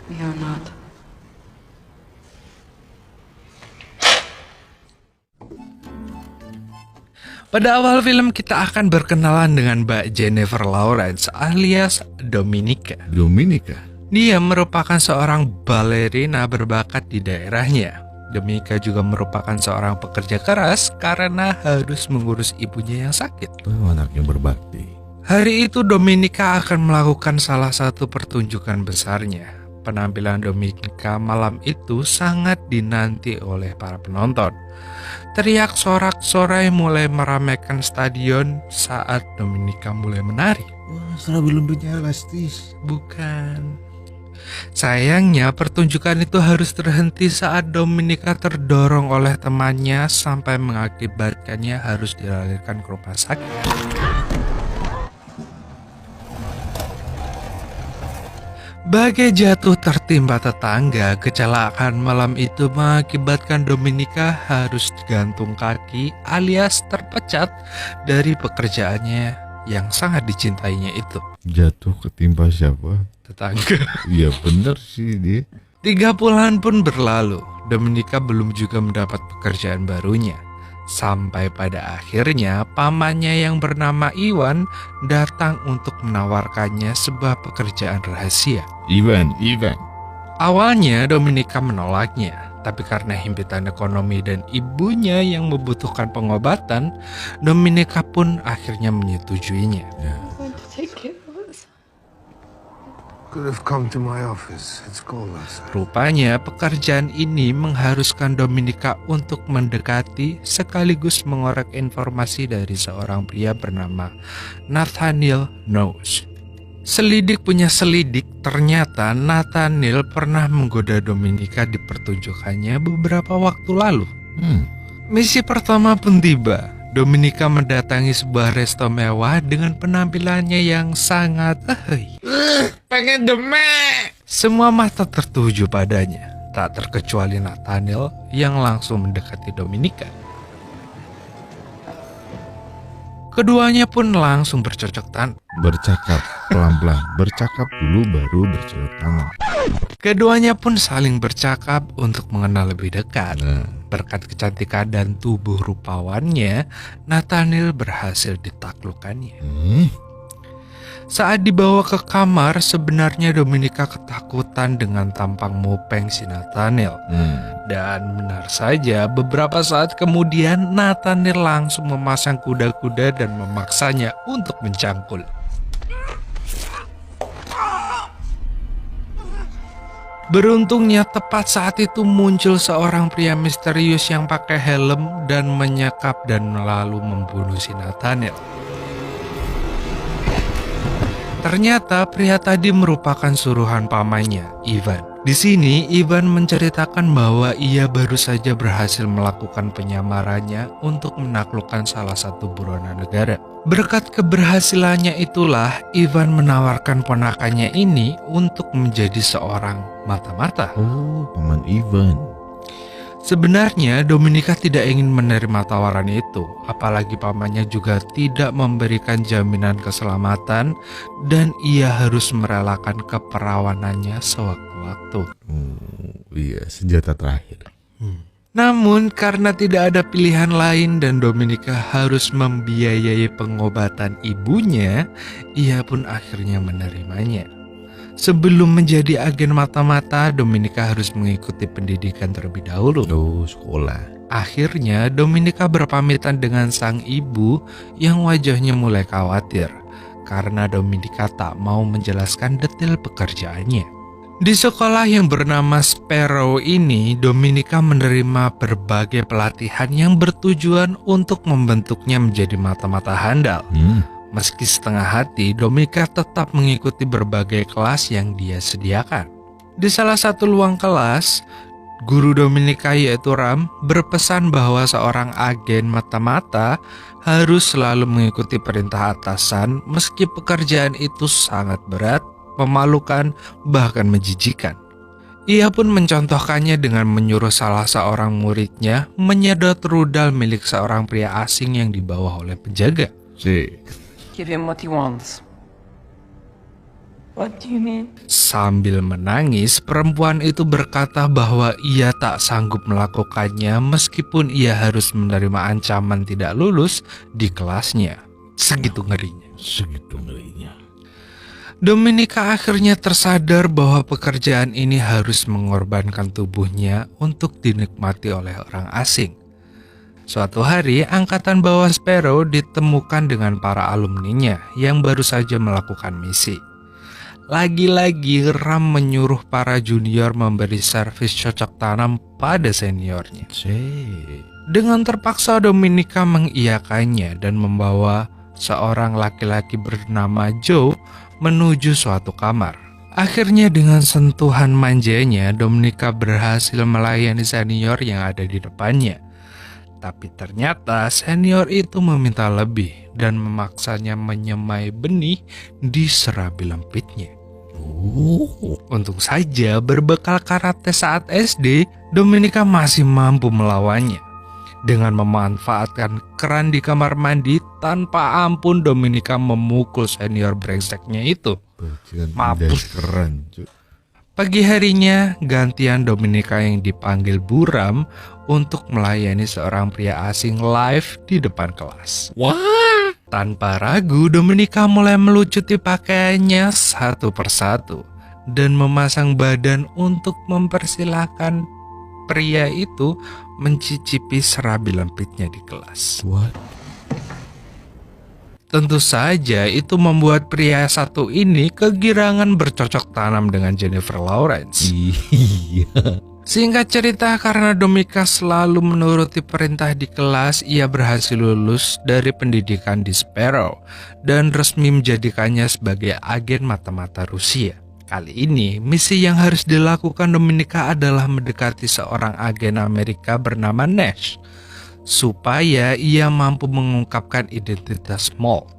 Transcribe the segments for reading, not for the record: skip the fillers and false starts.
We are not. Pada awal film kita akan berkenalan dengan Mbak Jennifer Lawrence alias Dominika. Dominika. Dia merupakan seorang balerina berbakat di daerahnya. Dominika juga merupakan seorang pekerja keras karena harus mengurus ibunya yang sakit. Oh, anaknya berbakti. Hari itu Dominika akan melakukan salah satu pertunjukan besarnya. Penampilan Dominika malam itu sangat dinanti oleh para penonton. Teriak sorak-sorai mulai meramaikan stadion saat Dominika mulai menari. Wah, serabi lumbunya elastis. Bukan. Sayangnya pertunjukan itu harus terhenti saat Dominika terdorong oleh temannya sampai mengakibatkannya harus dilarikan ke rumah sakit. Bagai jatuh tertimpa tetangga, kecelakaan malam itu mengakibatkan Dominika harus gantung kaki alias terpecat dari pekerjaannya yang sangat dicintainya itu. Jatuh ketimpa siapa? Tetangga. Iya bener sih dia. 3 bulan pun berlalu, Dominika belum juga mendapat pekerjaan barunya. Sampai pada akhirnya pamannya yang bernama Iwan datang untuk menawarkannya sebuah pekerjaan rahasia. Ivan. Awalnya Dominika menolaknya, tapi karena himpitan ekonomi dan ibunya yang membutuhkan pengobatan, Dominika pun akhirnya menyetujuinya. I'm going to take care of us. Could have come to my office. It's cold outside. Rupanya pekerjaan ini mengharuskan Dominika untuk mendekati sekaligus mengorek informasi dari seorang pria bernama Nathaniel Knowles. Selidik punya selidik, ternyata Nathaniel pernah menggoda Dominika di pertunjukannya beberapa waktu lalu. Misi pertama pun tiba. Dominika mendatangi sebuah resto mewah dengan penampilannya yang sangat Pengen demek. Semua mata tertuju padanya, tak terkecuali Nathaniel yang langsung mendekati Dominika. Keduanya pun langsung bercocok tangan. Bercakap pelan-pelan. Bercakap dulu baru bercocok tangan. Keduanya pun saling bercakap untuk mengenal lebih dekat. Nah, Berkat kecantikan dan tubuh rupawannya, Nathaniel berhasil ditaklukkannya. Saat dibawa ke kamar, sebenarnya Dominika ketakutan dengan tampang mupeng si Nathaniel. Dan benar saja, beberapa saat kemudian Nathaniel langsung memasang kuda-kuda dan memaksanya untuk mencangkul. Beruntungnya tepat saat itu muncul seorang pria misterius yang pakai helm dan menyekap dan lalu membunuh si Nathaniel. Ternyata pria tadi merupakan suruhan pamannya, Ivan. Di sini, Ivan menceritakan bahwa ia baru saja berhasil melakukan penyamarannya untuk menaklukkan salah satu buronan negara. Berkat keberhasilannya itulah, Ivan menawarkan ponakannya ini untuk menjadi seorang mata-mata. oh, paman Ivan. Sebenarnya Dominika tidak ingin menerima tawaran itu, apalagi pamannya juga tidak memberikan jaminan keselamatan dan ia harus merelakan keperawanannya sewaktu-waktu. Oh, iya, senjata terakhir. Namun karena tidak ada pilihan lain dan Dominika harus membiayai pengobatan ibunya, ia pun akhirnya menerimanya. Sebelum menjadi agen mata-mata, Dominika harus mengikuti pendidikan terlebih dahulu. Oh, sekolah. Akhirnya Dominika berpamitan dengan sang ibu yang wajahnya mulai khawatir karena Dominika tak mau menjelaskan detail pekerjaannya. Di sekolah yang bernama Sparrow ini, Dominika menerima berbagai pelatihan yang bertujuan untuk membentuknya menjadi mata-mata handal. Meski setengah hati, Dominika tetap mengikuti berbagai kelas yang dia sediakan. Di salah satu ruang kelas, guru Dominika yaitu Ram berpesan bahwa seorang agen mata-mata harus selalu mengikuti perintah atasan meski pekerjaan itu sangat berat, memalukan, bahkan menjijikan. Ia pun mencontohkannya dengan menyuruh salah seorang muridnya menyedot rudal milik seorang pria asing yang dibawa oleh penjaga. Si. Give him what he wants. What do you mean? Sambil menangis, perempuan itu berkata bahwa ia tak sanggup melakukannya meskipun ia harus menerima ancaman tidak lulus di kelasnya. Segitu ngerinya. Segitu ngerinya. Dominika akhirnya tersadar bahwa pekerjaan ini harus mengorbankan tubuhnya untuk dinikmati oleh orang asing. Suatu hari, angkatan bawah Sparrow ditemukan dengan para alumninya yang baru saja melakukan misi. Lagi-lagi Ram menyuruh para junior memberi servis cocok tanam pada seniornya. Dengan terpaksa Dominika mengiyakannya dan membawa seorang laki-laki bernama Joe menuju suatu kamar. Akhirnya dengan sentuhan manjanya, Dominika berhasil melayani senior yang ada di depannya. Tapi ternyata senior itu meminta lebih dan memaksanya menyemai benih di serabi lempitnya. Untung saja berbekal karate saat SD, Dominika masih mampu melawannya. Dengan memanfaatkan keran di kamar mandi, tanpa ampun Dominika memukul senior brengseknya itu. Mampus. Keren, cuy. Pagi harinya, gantian Dominika yang dipanggil Buram untuk melayani seorang pria asing live di depan kelas. Wah. Tanpa ragu, Dominika mulai melucuti pakaiannya satu persatu dan memasang badan untuk mempersilahkan pria itu mencicipi serabi lempitnya di kelas. What? Tentu saja itu membuat pria satu ini kegirangan bercocok tanam dengan Jennifer Lawrence. Iya. Singkat cerita, karena Dominika selalu menuruti perintah di kelas, ia berhasil lulus dari pendidikan di Sparrow dan resmi menjadikannya sebagai agen mata-mata Rusia. Kali ini, misi yang harus dilakukan Dominika adalah mendekati seorang agen Amerika bernama Nash, supaya ia mampu mengungkapkan identitas Molt.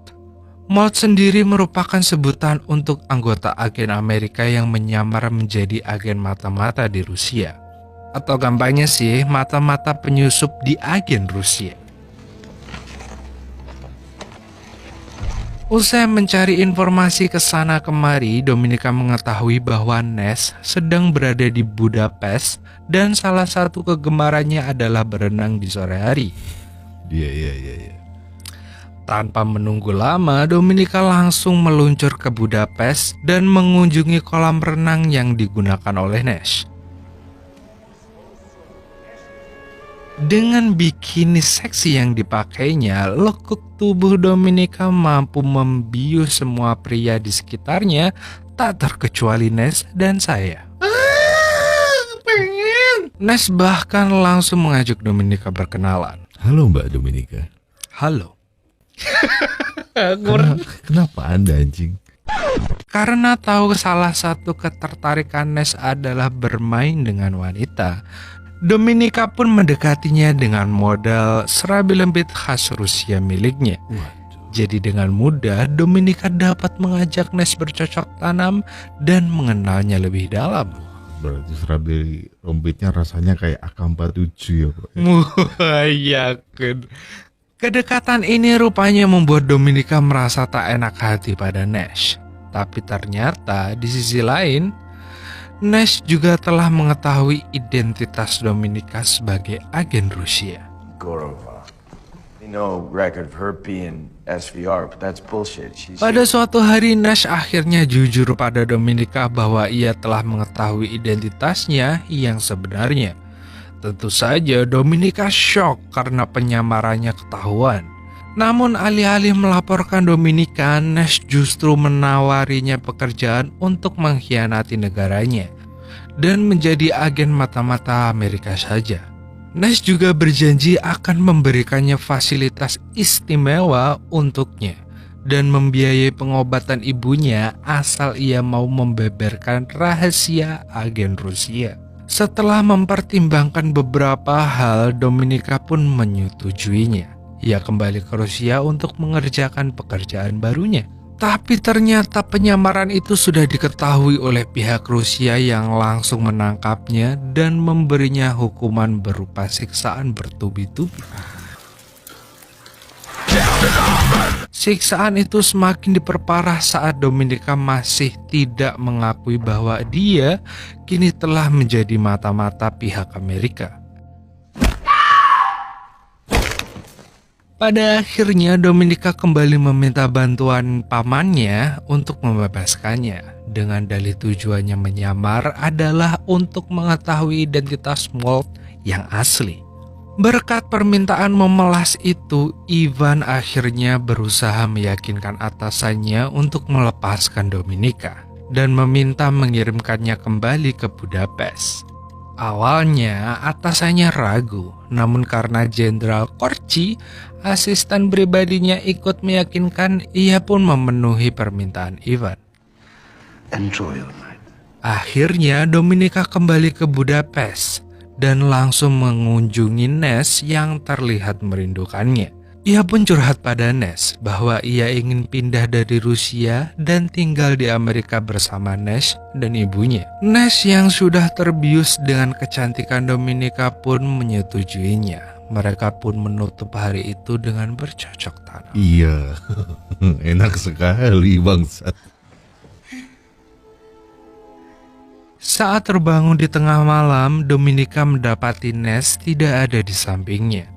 Molt sendiri merupakan sebutan untuk anggota agen Amerika yang menyamar menjadi agen mata-mata di Rusia. Atau gampangnya sih, mata-mata penyusup di agen Rusia. Usai mencari informasi ke sana kemari, Dominika mengetahui bahwa Nash sedang berada di Budapest dan salah satu kegemarannya adalah berenang di sore hari. Iya. Tanpa menunggu lama, Dominika langsung meluncur ke Budapest dan mengunjungi kolam renang yang digunakan oleh Nash. Dengan bikini seksi yang dipakainya, lekuk tubuh Dominika mampu membius semua pria di sekitarnya, tak terkecuali Nash dan saya. Pengen. Nash bahkan langsung mengajak Dominika berkenalan. Halo Mbak Dominika. Halo. Kenapa Anda anjing? Karena tahu salah satu ketertarikan Nash adalah bermain dengan wanita, Dominika pun mendekatinya dengan modal serabi lembit khas Rusia miliknya. Jadi dengan mudah Dominika dapat mengajak Nash bercocok tanam dan mengenalnya lebih dalam. Berarti serabi lembitnya rasanya kayak AK-47 ya Pak? Yakin. Kedekatan ini rupanya membuat Dominika merasa tak enak hati pada Nash. Tapi ternyata di sisi lain, Nash juga telah mengetahui identitas Dominika sebagai agen Rusia. Gorova. No record of her being SVR, but that's bullshit. Pada suatu hari, Nash akhirnya jujur pada Dominika bahwa ia telah mengetahui identitasnya yang sebenarnya. Tentu saja Dominika shock karena penyamarannya ketahuan. Namun alih-alih melaporkan Dominika, Nash justru menawarinya pekerjaan untuk mengkhianati negaranya dan menjadi agen mata-mata Amerika saja. Nash juga berjanji akan memberikannya fasilitas istimewa untuknya dan membiayai pengobatan ibunya asal ia mau membeberkan rahasia agen Rusia. Setelah mempertimbangkan beberapa hal, Dominika pun menyetujuinya. Ia kembali ke Rusia untuk mengerjakan pekerjaan barunya. Tapi ternyata penyamaran itu sudah diketahui oleh pihak Rusia yang langsung menangkapnya dan memberinya hukuman berupa siksaan bertubi-tubi. Siksaan itu semakin diperparah saat Dominika masih tidak mengakui bahwa dia kini telah menjadi mata-mata pihak Amerika. Pada akhirnya Dominika kembali meminta bantuan pamannya untuk membebaskannya dengan dalih tujuannya menyamar adalah untuk mengetahui identitas Mold yang asli. Berkat permintaan memelas itu, Ivan akhirnya berusaha meyakinkan atasannya untuk melepaskan Dominika dan meminta mengirimkannya kembali ke Budapest. Awalnya atasannya ragu, namun karena Jenderal Korchi, asisten pribadinya, ikut meyakinkan, ia pun memenuhi permintaan Ivan. Enjoy your night. Akhirnya Dominika kembali ke Budapest dan langsung mengunjungi Nes yang terlihat merindukannya. Ia pun curhat pada Nes bahwa ia ingin pindah dari Rusia dan tinggal di Amerika bersama Nes dan ibunya. Nes yang sudah terbius dengan kecantikan Dominika pun menyetujuinya. Mereka pun menutup hari itu dengan bercocok tanam. Iya, enak sekali bangsat. Saat terbangun di tengah malam, Dominika mendapati Nes tidak ada di sampingnya,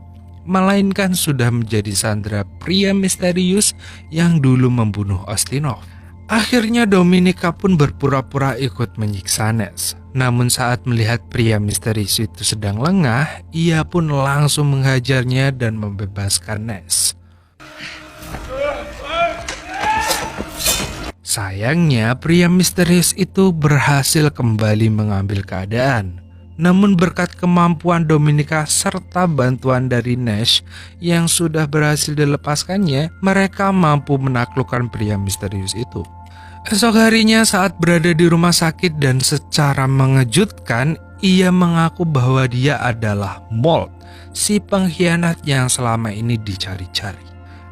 melainkan sudah menjadi sandera pria misterius yang dulu membunuh Ostinov. Akhirnya Dominika pun berpura-pura ikut menyiksa Nes. Namun saat melihat pria misterius itu sedang lengah, ia pun langsung menghajarnya dan membebaskan Nes. Sayangnya pria misterius itu berhasil kembali mengambil keadaan. Namun berkat kemampuan Dominika serta bantuan dari Nash yang sudah berhasil dilepaskannya, mereka mampu menaklukkan pria misterius itu. Esok harinya saat berada di rumah sakit dan secara mengejutkan, ia mengaku bahwa dia adalah Mold, si pengkhianat yang selama ini dicari-cari.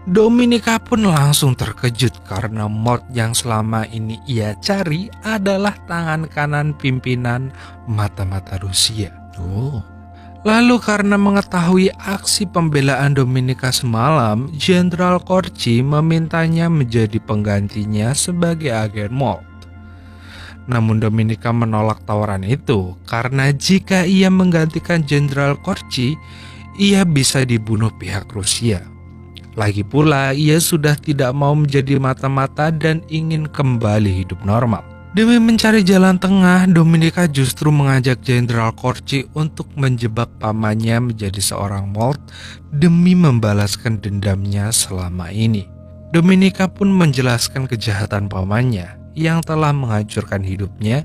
Dominika pun langsung terkejut karena Mold yang selama ini ia cari adalah tangan kanan pimpinan mata-mata Rusia. Lalu karena mengetahui aksi pembelaan Dominika semalam, Jenderal Korchi memintanya menjadi penggantinya sebagai agen Mold. Namun Dominika menolak tawaran itu karena jika ia menggantikan Jenderal Korchi, ia bisa dibunuh pihak Rusia. Lagi pula, ia sudah tidak mau menjadi mata-mata dan ingin kembali hidup normal. Demi mencari jalan tengah, Dominika justru mengajak Jenderal Korchi untuk menjebak pamannya menjadi seorang Mold demi membalaskan dendamnya selama ini. Dominika pun menjelaskan kejahatan pamannya yang telah menghancurkan hidupnya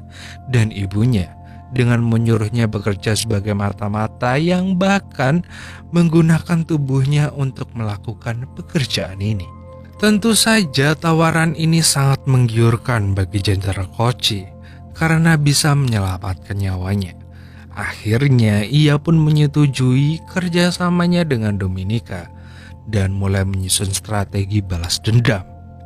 dan ibunya, dengan menyuruhnya bekerja sebagai mata-mata yang bahkan menggunakan tubuhnya untuk melakukan pekerjaan ini. Tentu saja tawaran ini sangat menggiurkan bagi Jenderal Korchi karena bisa menyelamatkan nyawanya. Akhirnya ia pun menyetujui kerjasamanya dengan Dominika dan mulai menyusun strategi balas dendam.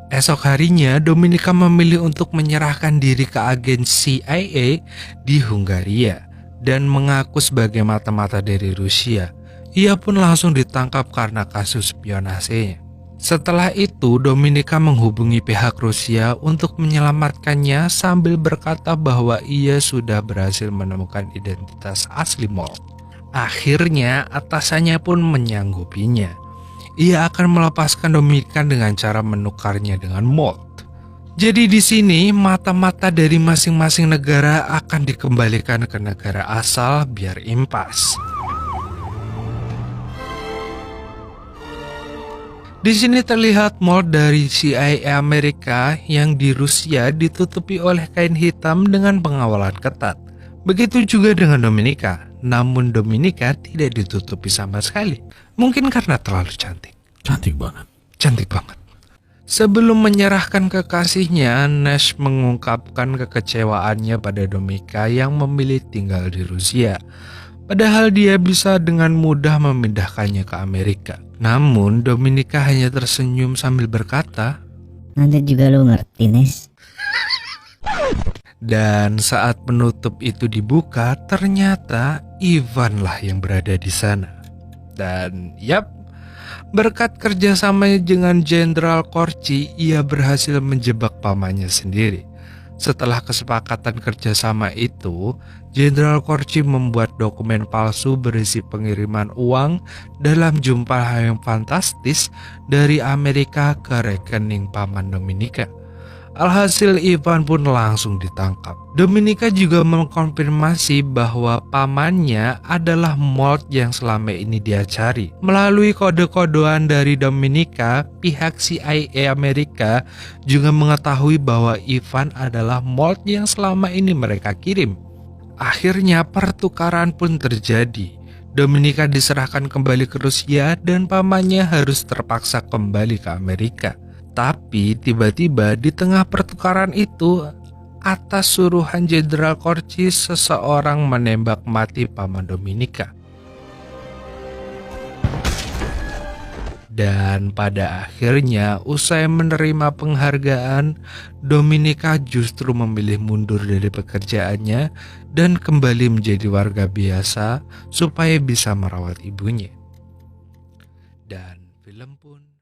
Esok harinya, Dominika memilih untuk menyerahkan diri ke agen CIA di Hungaria dan mengaku sebagai mata-mata dari Rusia. Ia pun langsung ditangkap karena kasus spionasenya. Setelah itu, Dominika menghubungi pihak Rusia untuk menyelamatkannya sambil berkata bahwa ia sudah berhasil menemukan identitas asli Mold. Akhirnya, atasannya pun menyanggupinya. Ia akan melepaskan Dominika dengan cara menukarnya dengan Mold. Jadi di sini mata-mata dari masing-masing negara akan dikembalikan ke negara asal biar impas. Di sini terlihat Mold dari CIA Amerika yang di Rusia ditutupi oleh kain hitam dengan pengawalan ketat. Begitu juga dengan Dominika. Namun Dominika tidak ditutupi sama sekali. Mungkin karena terlalu cantik. Cantik banget. Cantik banget. Sebelum menyerahkan kekasihnya, Nash mengungkapkan kekecewaannya pada Dominika yang memilih tinggal di Rusia. Padahal dia bisa dengan mudah memindahkannya ke Amerika. Namun Dominika hanya tersenyum sambil berkata, "Nanti juga lu ngerti, Nes." Dan saat penutup itu dibuka, ternyata Ivan lah yang berada di sana. Dan yap, Berkat kerjasamanya dengan Jenderal Corci, ia berhasil menjebak pamannya sendiri. Setelah kesepakatan kerjasama itu, Jenderal Corci membuat dokumen palsu berisi pengiriman uang dalam jumlah yang fantastis dari Amerika ke rekening paman Dominika. Alhasil Ivan pun langsung ditangkap. Dominika juga mengkonfirmasi bahwa pamannya adalah Mort yang selama ini dia cari. Melalui kode-kodean dari Dominika, pihak CIA Amerika juga mengetahui bahwa Ivan adalah Mort yang selama ini mereka kirim. Akhirnya pertukaran pun terjadi. Dominika diserahkan kembali ke Rusia dan pamannya harus terpaksa kembali ke Amerika. Tapi tiba-tiba di tengah pertukaran itu, atas suruhan Jenderal Corci, seseorang menembak mati paman Dominika. Dan pada akhirnya, usai menerima penghargaan, Dominika justru memilih mundur dari pekerjaannya dan kembali menjadi warga biasa supaya bisa merawat ibunya. Dan film pun